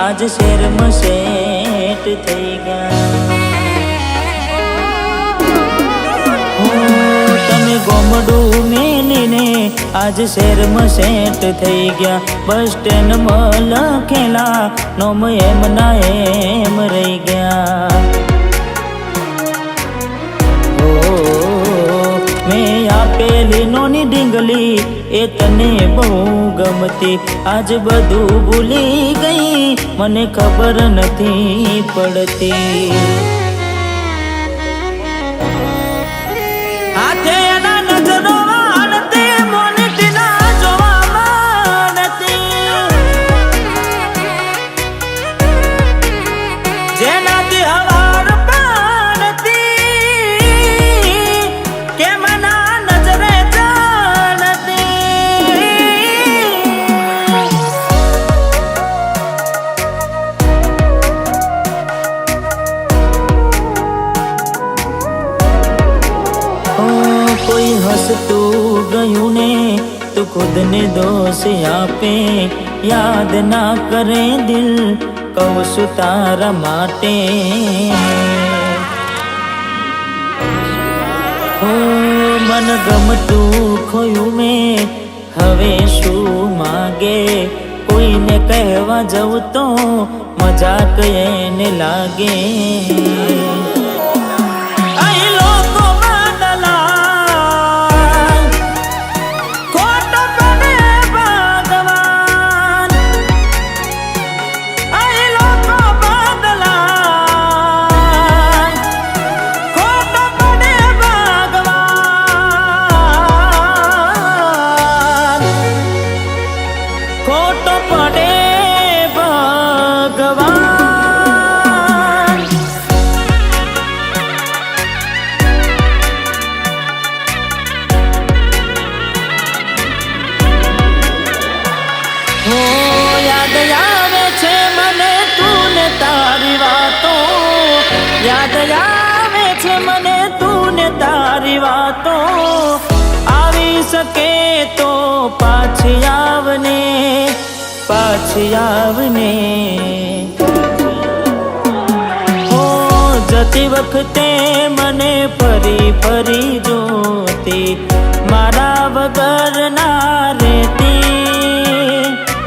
આજ શેરમાં સેટ થઈ ગયા। તમે ગોમડું મેલીને આજ શેરમાં સેટ થઈ ગયા। બસ સ્ટેન્ડમાં લખેલા નોમ એમના એમ રહી ગયા। મેં આપેલી નોની ડીંગલી એ તને બહુ ગમતી, આજ બધું ભૂલી ગઈ મને ખબર નથી પડતી। હાથે એના નજરો વાળતી મોનથી ના જોવા માંડતી, જેનાથી હવાર પાડતી કે મના નજરે કોઈ હસતું ગયું ને તું ખુદને દોષ આપે, યાદ ના કરે દિલ કહું છું તારા માટે। મન ગમતું ખોયું મેં હવે શું માગે, કોઈને કહેવા જવું તો મજાક એને લાગે। ખોટો પડે ભગવાન, હો યાદ આવે છે મને તું ને તારી વાતો, યાદ આવે છે મને તું ને તારી વાતો। આવી શકે તો પાછી આવને, પાછી આવને। હો જતી વખતે મને ફરી ફરી જોતી, મારા વગર ના રહેતી।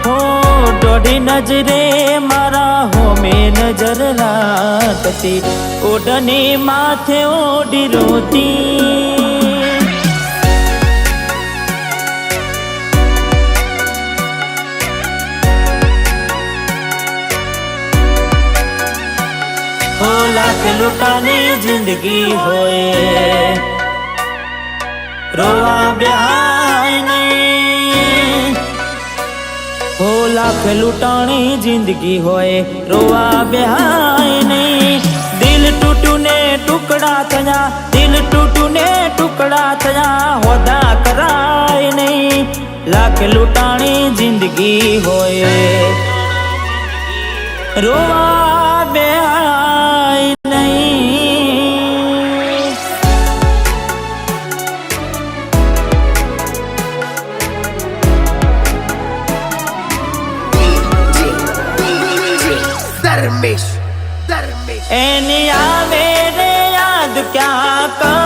હો દોઢી નજરે મારા હોમે નજર રાખતી, ઓઢણી માથે ઓઢી રોતી। लाख लुटानी जिंदगी होए रोवा ब्याह नहीं, हो लाख लुटानी जिंदगी होए रोवा ब्याह नहीं। दिल टूटू ने टुकड़ा थया, दिल टूटू ने टुकड़ा थया, होदा कराए नहीं। लाख लुटानी जिंदगी होए रोवा ब्याह एनी आवे रे याद क्या कर